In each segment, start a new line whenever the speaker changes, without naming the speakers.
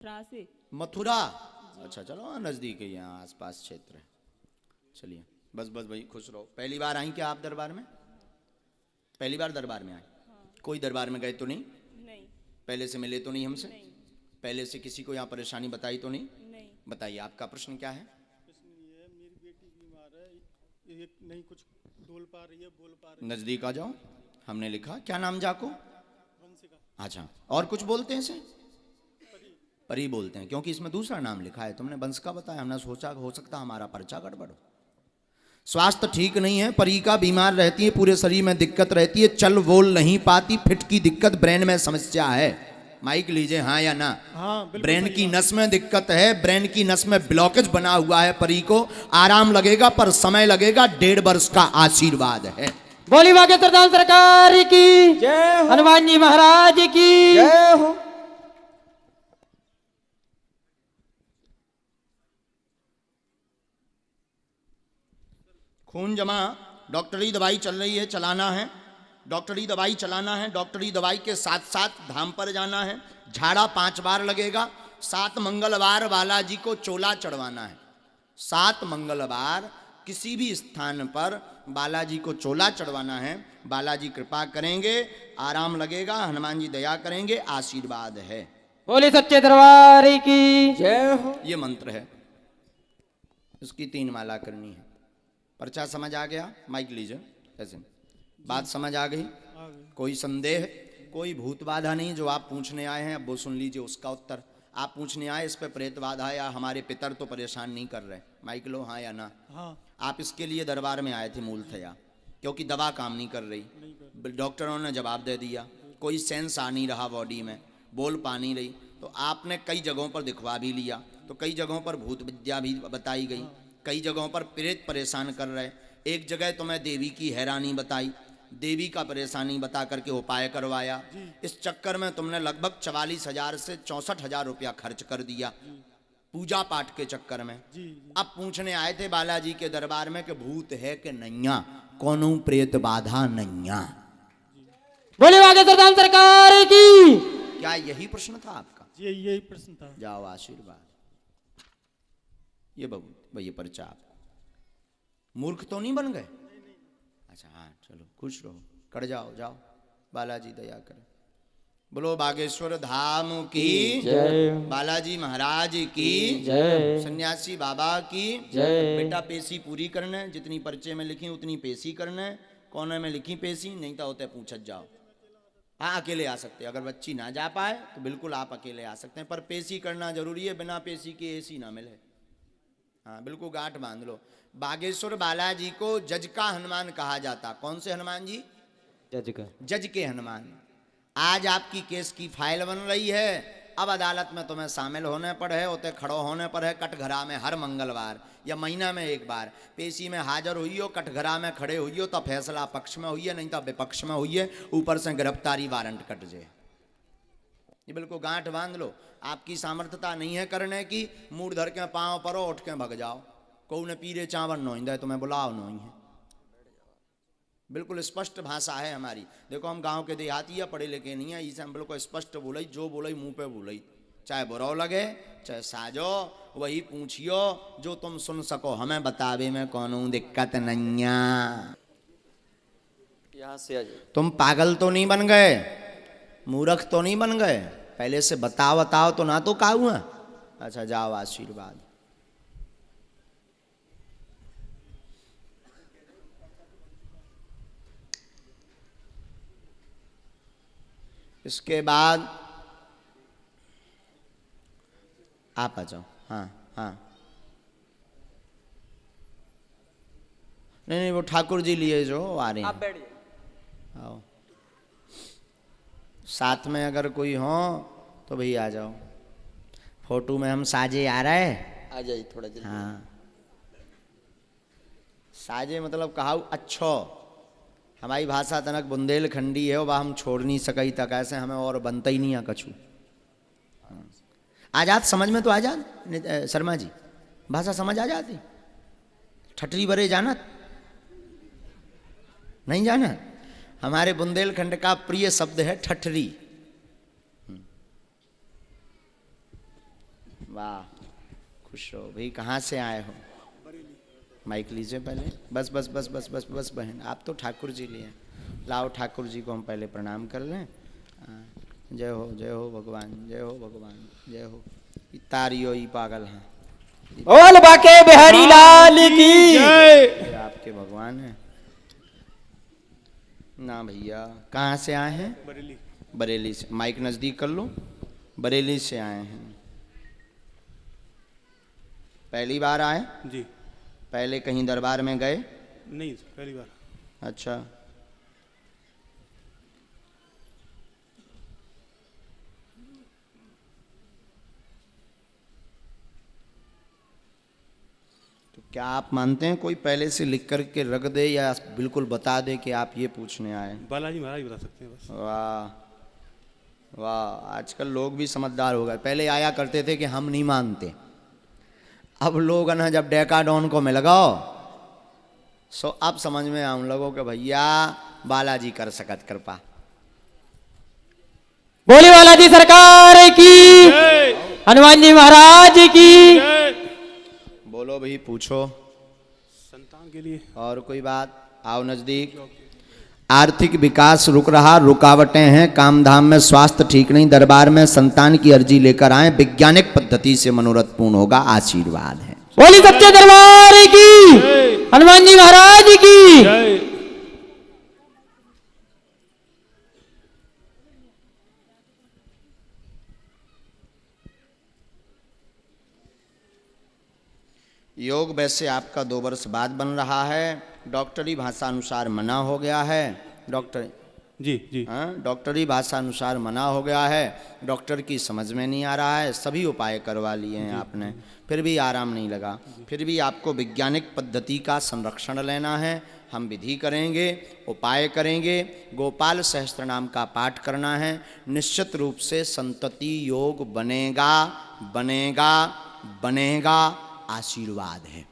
मथुरा से।
मथुरा, अच्छा चलो नजदीक है, यहाँ आसपास क्षेत्र है। चलिए बस बस भाई खुश रहो। पहली बार आई क्या आप दरबार में? पहली बार दरबार में आए?
हाँ।
कोई दरबार में गए तो नहीं?
नहीं।
पहले से मिले तो नहीं हमसे?
नहीं।
पहले से किसी को यहाँ परेशानी बताई तो नहीं?
नहीं।
बताइए आपका प्रश्न क्या है?
प्रश्न ये है, मेरी बेटी बीमार है, ये नहीं कुछ बोल पा रही है, बोल पा रही है।
नजदीक आ जाओ। हमने लिखा क्या नाम जाको?
वंशिका।
अच्छा, और कुछ बोलते हैं इसे? परी बोलते हैं, क्योंकि इसमें दूसरा नाम लिखा है। तुमने वंश का बताया, हमने सोचा हो सकता हमारा पर्चा गड़बड़ हो। स्वास्थ्य ठीक नहीं है, परी का बीमार रहती है, पूरे शरीर में दिक्कत रहती है, चल बोल नहीं पाती, फिट की दिक्कत, ब्रेन में समस्या है। माइक लीजिए, हाँ या ना?
हाँ, बिल्कुल
ब्रेन
सही
की
बात।
नस में दिक्कत है, ब्रेन की नस में ब्लॉकेज बना हुआ है। परी को आराम लगेगा पर समय लगेगा, 1.5 वर्ष का आशीर्वाद है।
बोली बागेश्वर धाम सरकार की
जय हो,
हनुमान जी महाराज की
जय हो।
खून जमा, डॉक्टरी दवाई चल रही है, चलाना है। डॉक्टरी दवाई चलाना है। डॉक्टरी दवाई के साथ साथ धाम पर जाना है। झाड़ा 5 बार लगेगा। 7 मंगलवार बालाजी को चोला चढ़वाना है। 7 मंगलवार किसी भी स्थान पर बालाजी को चोला चढ़वाना है। बालाजी कृपा करेंगे, आराम लगेगा, हनुमान जी दया करेंगे, आशीर्वाद है।
बोली सच्चे दरबार की
जय हो।
ये मंत्र है, इसकी 3 माला करनी है। पर्चा समझ आ गया? माइक लीजिए, ऐसे बात समझ आ गई? कोई संदेह, कोई भूत बाधा नहीं? जो आप पूछने आए हैं अब वो सुन लीजिए उसका उत्तर। आप पूछने आए इस पे प्रेत बाधा या हमारे पितर तो परेशान नहीं कर रहे। माइक लो, हाँ या ना?
हाँ।
आप इसके लिए दरबार में आए थे मूलतया, क्योंकि दवा काम नहीं कर रही। डॉक्टरों ने जवाब दे दिया, कोई सेंस आ नहीं रहा बॉडी में, बोल पा नहीं रही। तो आपने कई जगहों पर दिखवा भी लिया, तो कई जगहों पर भूत विद्या भी बताई गई, कई जगहों पर प्रेत परेशान कर रहे। एक जगह तो मैं देवी की हैरानी बताई, देवी का परेशानी बता करके उपाय करवाया। इस चक्कर में तुमने लगभग 44,000 से 64,000 रुपया खर्च कर दिया पूजा पाठ के चक्कर में। अब पूछने आए थे बालाजी के दरबार में कि भूत है कि नैया, कौनू प्रेत बाधा नैया?
बोली बागेश्वर धाम सरकार की।
क्या यही प्रश्न था आपका?
यही प्रश्न था।
जाओ आशीर्वाद। ये बाबू ये पर्चा आपको। मूर्ख तो नहीं बन गए? अच्छा हाँ, चलो खुश रहो, कर जाओ, जाओ, बालाजी दया करे। बोलो बागेश्वर धाम की
जय।
बालाजी महाराज की
जय।
सन्यासी बाबा की
जय।
बेटा पेशी पूरी करने, जितनी पर्चे में लिखी उतनी पेशी करने। कोने में लिखी पेशी, नहीं तो होते पूछत जाओ। हाँ अकेले आ सकते, अगर बच्ची ना जा पाए तो बिल्कुल आप अकेले आ सकते हैं, पर पेशी करना जरूरी है, बिना पेशी के एसी ना मिले। हाँ बिल्कुल गांठ बांध लो। बागेश्वर बालाजी को जज का हनुमान कहा जाता। कौन से हनुमान जी?
जज का।
जज के हनुमान। आज आपकी केस की फाइल बन रही है, अब अदालत में तुम्हें शामिल होने पर है, होते खड़ो होने पर है। कटघरा में हर मंगलवार या महीना में एक बार पेशी में हाजिर हुई हो, कटघरा में खड़े हुई हो, तो फैसला पक्ष में हुई है, नहीं तो विपक्ष में हुई है, ऊपर से गिरफ्तारी वारंट कट जाए। ये बिल्कुल गांठ बांध लो। आपकी सामर्थ्यता नहीं है करने की, मूड धर के पाँव परो, उठ के भग जाओ। को ने पीरे चावल नोइंदा है, तुम्हें बुलाओ नहीं है। बिल्कुल स्पष्ट भाषा है हमारी। देखो हम गांव के देहाती या पढ़े लिखे नहीं है, इसे हम बिल्कुल स्पष्ट बोले, जो बोले मुंह पे बोले, चाहे बुरा लगे चाहे साजो, वही पूछियो जो तुम सुन सको, हमें बतावे में कौनो दिक्कत नहीं।
यहाँ से आ जाइए।
तुम पागल तो नहीं बन गए, मूर्ख तो नहीं बन गए? पहले से बताओ तो ना तो का हुआ। अच्छा जाओ आशीर्वाद। इसके बाद आप आ जाओ। हाँ हाँ, नहीं वो ठाकुर जी लिए जो आ रहे
आप
हैं,
बैठिए।
आओ। साथ में अगर कोई हो तो भाई आ जाओ। फोटो में हम साजे आ रहे हैं।
आ जाइए थोड़ा जल्दी।
हाँ साजे मतलब कहा अच्छो, हमारी भाषा तनक बुंदेलखंडी है, वह हम छोड़ नहीं सकई तक, ऐसे हमें और बनता ही नहीं है कछु। आजाद समझ में तो आजाद शर्मा जी, भाषा समझ आ जाती? ठठरी बरे जाना नहीं? जाना हमारे बुंदेलखंड का प्रिय शब्द है ठठरी। वाह, खुश रहो भाई। कहाँ से आए हो? माइक लीजिए पहले। बस बस बस बस बस बस बहन, आप तो ठाकुर जी लिए। लाओ ठाकुर जी को हम पहले प्रणाम कर लें। जय हो भगवान, जय हो भगवान, जय हो। तारियो ही पागल हैं।
बोल बाके बिहारी लाल की
ये आपके भगवान हैं ना भैया। कहाँ से आए हैं?
बरेली।
बरेली से। माइक नज़दीक कर लो। बरेली से आए हैं। पहली बार आए?
जी।
पहले कहीं दरबार में गए?
नहीं, पहली बार।
अच्छा। तो क्या आप मानते हैं कोई पहले से लिख करके रख दे या बिल्कुल बता दे कि आप ये पूछने आए?
बालाजी महाराज बता सकते हैं बस।
वाह वाह, आजकल लोग भी समझदार हो गए। पहले आया करते थे कि हम नहीं मानते, अब लोग ना जब डेकाडॉन को मिल गओ सो अब समझ में आने लगो कि भैया बालाजी कर सकत कृपा।
बोली बालाजी सरकार की, हनुमान जी महाराज की।
बोलो भाई, पूछो।
संतान के लिए।
और कोई बात? आओ नजदीक। आर्थिक विकास रुक रहा, रुकावटें हैं, काम धाम में स्वास्थ्य ठीक नहीं, दरबार में संतान की अर्जी लेकर आए, वैज्ञानिक पद्धति से मनोरथ पूर्ण होगा, आशीर्वाद है।
बोली सच्चे दरबार की, हनुमान जी महाराज की।
योग वैसे आपका 2 वर्ष बाद बन रहा है, डॉक्टरी भाषा अनुसार मना हो गया है। डॉक्टर
जी जी।
हाँ, डॉक्टरी भाषा अनुसार मना हो गया है। डॉक्टर की समझ में नहीं आ रहा है, सभी उपाय करवा लिए हैं आपने, फिर भी आराम नहीं लगा। फिर भी आपको वैज्ञानिक पद्धति का संरक्षण लेना है। हम विधि करेंगे, उपाय करेंगे, गोपाल सहस्त्रनाम का पाठ करना है। निश्चित रूप से संतति योग बनेगा बनेगा बनेगा, आशीर्वाद है।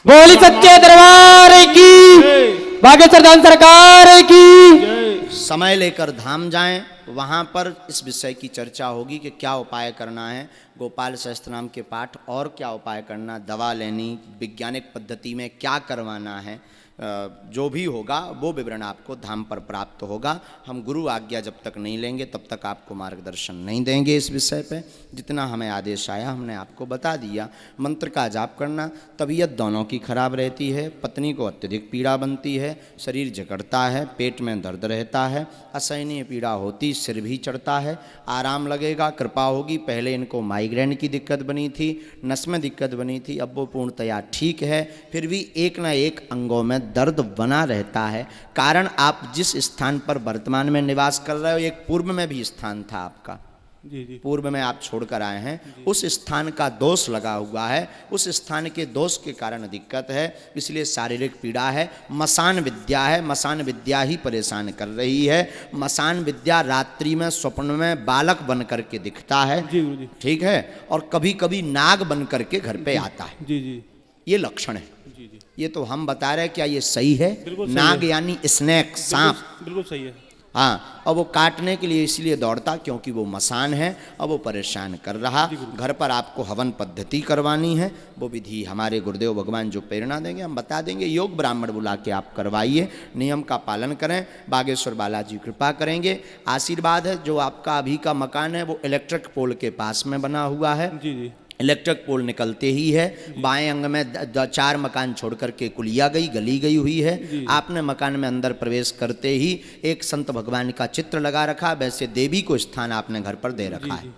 बोली सच्चे दरबार की, बागेश्वर धाम सरकार की।
समय लेकर धाम जाएं, वहाँ पर इस विषय की चर्चा होगी कि क्या उपाय करना है, गोपाल सहस्त्रनाम के पाठ और क्या उपाय करना, दवा लेनी, वैज्ञानिक पद्धति में क्या करवाना है, जो भी होगा वो विवरण आपको धाम पर प्राप्त होगा। हम गुरु आज्ञा जब तक नहीं लेंगे तब तक आपको मार्गदर्शन नहीं देंगे इस विषय पे। जितना हमें आदेश आया हमने आपको बता दिया। मंत्र का जाप करना। तबीयत दोनों की खराब रहती है, पत्नी को अत्यधिक पीड़ा बनती है, शरीर जकड़ता है, पेट में दर्द रहता है, असहनीय पीड़ा होती, सिर भी चढ़ता है। आराम लगेगा, कृपा होगी। पहले इनको माइग्रेन की दिक्कत बनी थी, नस में दिक्कत बनी थी, अब वो पूर्णतया ठीक है। फिर भी एक ना एक अंगों में दर्द बना रहता है। कारण आप जिस स्थान पर वर्तमान में निवास कर रहे हो, एक पूर्व में भी स्थान था आपका,
जी जी।
पूर्व में आप छोड़कर आए हैं, उस स्थान का दोष लगा हुआ है, उस स्थान के दोष के कारण दिक्कत है, इसलिए शारीरिक पीड़ा है। मसान विद्या है, मसान विद्या ही परेशान कर रही है। मसान विद्या रात्रि में स्वप्न में बालक बन करके दिखता है,
जी गुरुजी।
ठीक है, और कभी कभी नाग बन करके घर पे आता है।
जी जी।
ये लक्षण है।
जी जी।
ये तो हम बता रहे हैं, क्या ये सही है?
बिल्कुल सही
नाग
है।
यानी स्नेक, सांप।
बिल्कुल सही है।
हाँ, और वो काटने के लिए इसलिए दौड़ता क्योंकि वो मसान है, अब वो परेशान कर रहा। घर पर आपको हवन पद्धति करवानी है, वो विधि हमारे गुरुदेव भगवान जो प्रेरणा देंगे हम बता देंगे। योग ब्राह्मण बुला के आप करवाइए, नियम का पालन करें, बागेश्वर बालाजी कृपा करेंगे। आशीर्वाद है। जो आपका अभी का मकान है वो इलेक्ट्रिक पोल के पास में बना हुआ है।
जी जी।
इलेक्ट्रिक पोल निकलते ही है, बाएं अंग में 4 मकान छोड़ करके कुलिया गई, गली गई हुई है। आपने मकान में अंदर प्रवेश करते ही एक संत भगवान का चित्र लगा रखा, वैसे देवी को स्थान आपने घर पर दे रखा है।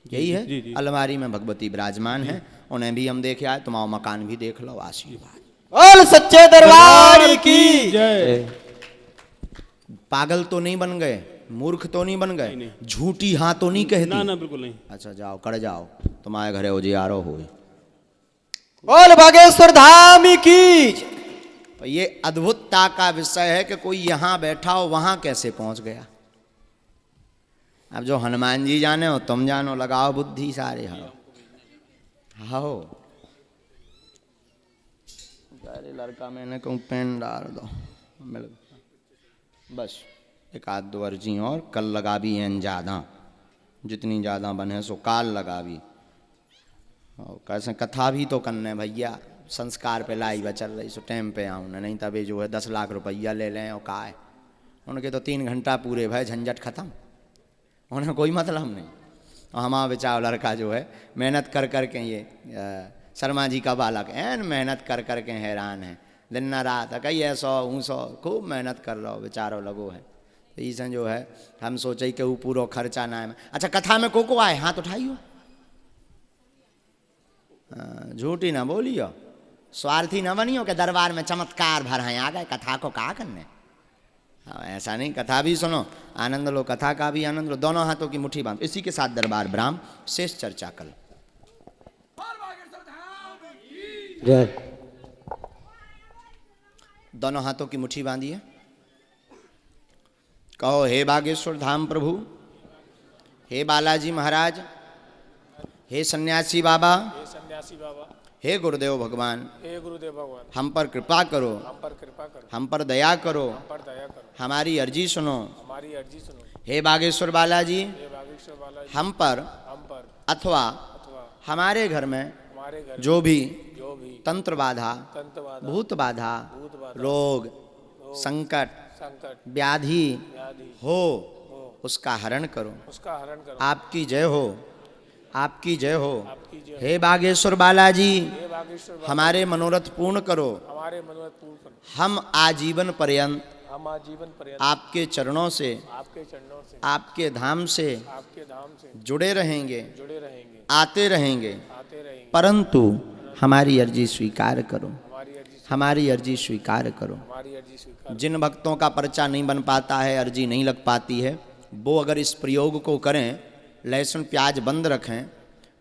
यही है।
जी, जी।
अलमारी में भगवती विराजमान है, उन्हें भी हम देख आए, तुम्हारा मकान भी देख लो। आशीर्वाद।
बोल सच्चे दरबार की
जय।
पागल तो नहीं बन गए, मूर्ख तो नहीं बन गए, झूठी हाँ तो नहीं कहती?
ना ना बिल्कुल नहीं।
अच्छा जाओ, कर जाओ, तुम्हारे घरे उजियारो हो।
बोल बागेश्वर धाम की।
ये अद्भुतता का विषय है कि कोई यहाँ बैठा हो वहाँ कैसे पहुँच गया। अब जो हनुमान जी जाने हो तुम जानो, लगाओ बुद्धि सारे। हाँ अरे लड़का मैंने कहूँ पेन डाल दो, मिल बस एक आध 2 अर्जी और कल लगा भी हैं ज़्यादा, जितनी ज़्यादा बने सो काल लगा भी। और कैसे कथा भी तो करने भैया, संस्कार पे लाई बा चल रही सो टाइम पे आऊँ नहीं तभी जो है 10 लाख रुपया ले लें और का है उनके तो 3 घंटा पूरे भाई झंझट खत्म, उन्हें कोई मतलब नहीं। और हमारा बेचारा लड़का जो है मेहनत कर कर के ये शर्मा जी का बालक एन मेहनत कर कर के हैरान है, दिन न रात कई 100 खूब मेहनत कर रहा हो बेचारो लगो है। तो इसे जो है हम सोचे कि वो पूरा खर्चा ना है। अच्छा कथा में को आए हाथ उठाइयो, झूठी ना बोलियो, स्वार्थी ना बनियो कि दरबार में चमत्कार भर हैं आ गए कथा को कहा करने। ऐसा नहीं, कथा भी सुनो आनंद लो, कथा का भी आनंद लो, दोनों हाथों की मुट्ठी बांध। इसी के साथ दरबार ब्राह्म शेष चर्चा कल। दोनों हाथों की मुट्ठी बांधिए, कहो हे बागेश्वर धाम प्रभु, हे बालाजी महाराज, हे सन्यासी बाबा, हे गुरुदेव भगवान, हम पर कृपा करो, हम पर दया करो, हमारी अर्जी सुनो। हे बागेश्वर बालाजी, हम पर अथवा हमारे घर में जो भी तंत्र बाधा, भूत बाधा, रोग, संकट, व्याधि हो उसका हरण करो। आपकी जय हो, आपकी जय हो। हे बागेश्वर बालाजी, हमारे मनोरथ पूर्ण करो। हम आजीवन पर्यंत आपके चरणों से, आपके धाम से जुड़े रहेंगे, आते रहेंगे, परंतु हमारी अर्जी स्वीकार करो, हमारी अर्जी स्वीकार करो। जिन भक्तों का पर्चा नहीं बन पाता है, अर्जी नहीं लग पाती है, वो अगर इस प्रयोग को करें, लहसुन प्याज बंद रखें,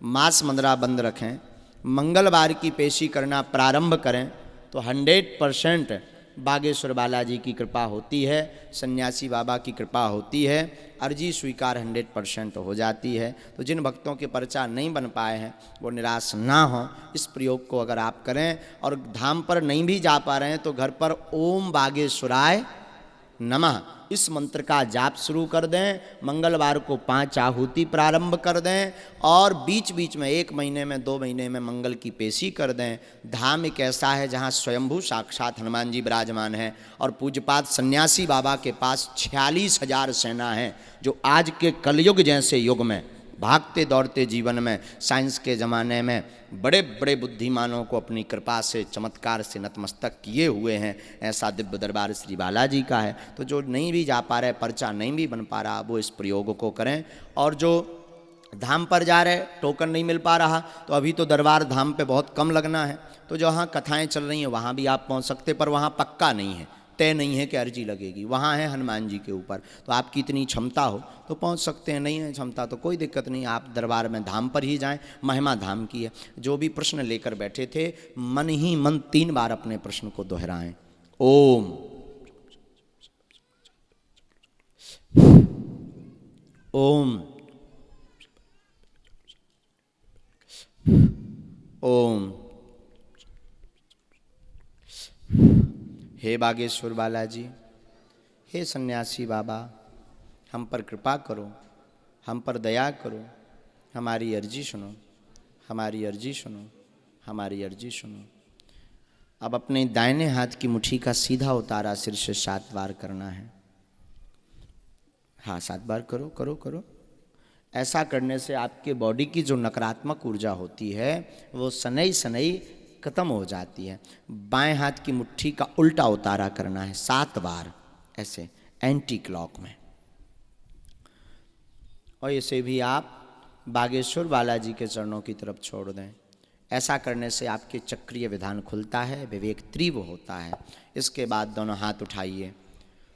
मांस मंदरा बंद रखें, मंगलवार की पेशी करना प्रारंभ करें, तो 100% बागेश्वर बालाजी की कृपा होती है, सन्यासी बाबा की कृपा होती है, अर्जी स्वीकार 100% हो जाती है। तो जिन भक्तों के पर्चा नहीं बन पाए हैं वो निराश ना हो, इस प्रयोग को अगर आप करें और धाम पर नहीं भी जा पा रहे हैं तो घर पर ओम बागेश्वराय नमः इस मंत्र का जाप शुरू कर दें, मंगलवार को 5 आहुति प्रारंभ कर दें और बीच बीच में 1 महीने में 2 महीने में मंगल की पेशी कर दें। धाम एक ऐसा है जहाँ स्वयंभू साक्षात हनुमान जी विराजमान है और पूज्यपाद सन्यासी बाबा के पास 46,000 सेना है, जो आज के कलयुग जैसे युग में, भागते दौड़ते जीवन में, साइंस के ज़माने में बड़े बड़े बुद्धिमानों को अपनी कृपा से, चमत्कार से नतमस्तक किए हुए हैं। ऐसा दिव्य दरबार श्री बालाजी का है। तो जो नहीं भी जा पा रहे, पर्चा नहीं भी बन पा रहा, वो इस प्रयोग को करें। और जो धाम पर जा रहे, टोकन नहीं मिल पा रहा, तो अभी तो दरबार धाम पे बहुत कम लगना है, तो जहाँ कथाएँ चल रही हैं वहाँ भी आप पहुँच सकते, पर वहाँ पक्का नहीं है, तय नहीं है कि अर्जी लगेगी। वहाँ है हनुमान जी के ऊपर, तो आपकी इतनी क्षमता हो तो पहुँच सकते हैं, नहीं है क्षमता तो कोई दिक्कत नहीं, आप दरबार में धाम पर ही जाएं, महिमा धाम की है। जो भी प्रश्न लेकर बैठे थे, मन ही मन 3 बार अपने प्रश्न को दोहराएं। ओम, ओम, ओम। हे बागेश्वर बालाजी, हे सन्यासी बाबा, हम पर कृपा करो, हम पर दया करो, हमारी अर्जी सुनो, हमारी अर्जी सुनो, हमारी अर्जी सुनो। अब अपने दाहिने हाथ की मुट्ठी का सीधा उतारा सिर से 7 बार करना है। हाँ 7 बार करो करो करो। ऐसा करने से आपके बॉडी की जो नकारात्मक ऊर्जा होती है वो सनई सनई खत्म हो जाती है। बाएं हाथ की मुट्ठी का उल्टा उतारा करना है 7 बार, ऐसे एंटी क्लॉक में। और इसे भी आप बागेश्वर बालाजी के चरणों की तरफ छोड़ दें। ऐसा करने से आपके चक्रीय विधान खुलता है, विवेक तीव्र होता है। इसके बाद दोनों हाथ उठाइए,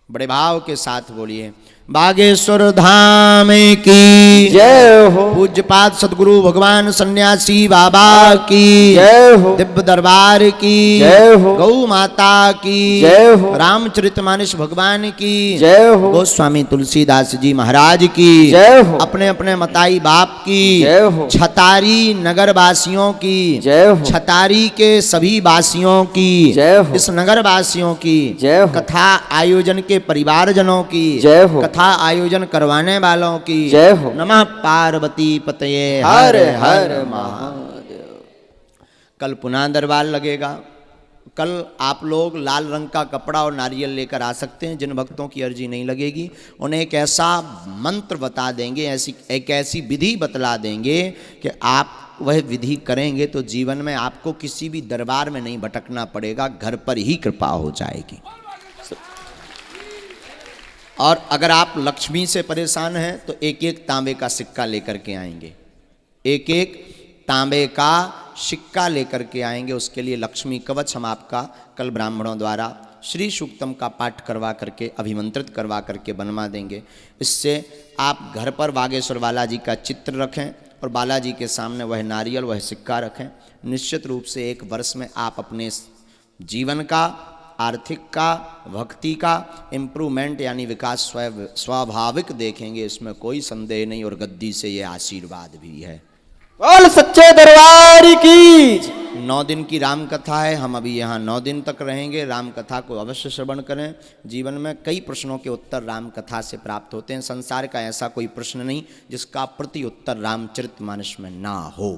बड़े भाव के साथ बोलिए, बागेश्वर धाम की
जय हो,
पूज्यपाद सदगुरु भगवान सन्यासी बाबा की
जय हो,
दिव्य दरबार की
जय हो,
गौ माता की
जय हो,
रामचरितमानस भगवान की
जय हो,
गोस्वामी तुलसीदास जी महाराज की
जय हो,
अपने अपने मताई बाप की
जय हो,
छतारी नगर वासियों की
जय हो,
छतारी के सभी वासियों की
जय हो,
इस नगर वासियों की
जय हो,
कथा आयोजन के परिवारजनों की
जय हो,
कथा आयोजन करवाने वालों की
जय हो।
नमः पार्वती पतये
हर हर महादेव।
कल पुनः दरबार लगेगा। कल आप लोग लाल रंग का कपड़ा और नारियल लेकर आ सकते हैं। जिन भक्तों की अर्जी नहीं लगेगी उन्हें एक ऐसा मंत्र बता देंगे, एक ऐसी विधि बतला देंगे कि आप वह विधि करेंगे तो जीवन में आपको किसी भी दरबार में नहीं भटकना पड़ेगा, घर पर ही कृपा हो जाएगी। और अगर आप लक्ष्मी से परेशान हैं तो एक एक तांबे का सिक्का लेकर के आएंगे, एक एक तांबे का सिक्का लेकर के आएंगे। उसके लिए लक्ष्मी कवच हम आपका कल ब्राह्मणों द्वारा श्री सूक्तम का पाठ करवा करके अभिमंत्रित करवा करके बनवा देंगे। इससे आप घर पर बागेश्वर बालाजी का चित्र रखें और बालाजी के सामने वह नारियल वह सिक्का रखें। निश्चित रूप से एक वर्ष में आप अपने जीवन का, आर्थिक का, भक्ति का इम्प्रूवमेंट यानी विकास स्वाभाविक देखेंगे, इसमें कोई संदेह नहीं। और गद्दी से ये आशीर्वाद भी है।
बोल सच्चे दरबार की।
9 दिन की राम कथा है, हम अभी यहाँ 9 दिन तक रहेंगे। राम कथा को अवश्य श्रवण करें। जीवन में कई प्रश्नों के उत्तर राम कथा से प्राप्त होते हैं। संसार का ऐसा कोई प्रश्न नहीं जिसका प्रति उत्तर रामचरितमानस में ना हो।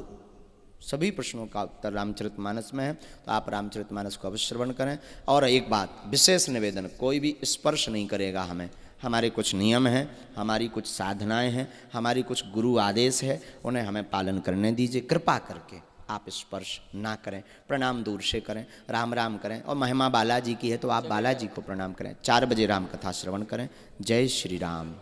सभी प्रश्नों का उत्तर रामचरितमानस में है, तो आप रामचरितमानस को अवश्य श्रवण करें। और एक बात विशेष निवेदन, कोई भी स्पर्श नहीं करेगा हमें। हमारे कुछ नियम हैं, हमारी कुछ साधनाएं हैं, हमारी कुछ गुरु आदेश है, उन्हें हमें पालन करने दीजिए। कृपा करके आप स्पर्श ना करें, प्रणाम दूर से करें, राम राम करें। और महिमा बालाजी की है तो आप बालाजी को प्रणाम करें। 4 बजे राम कथा श्रवण करें। जय श्री राम।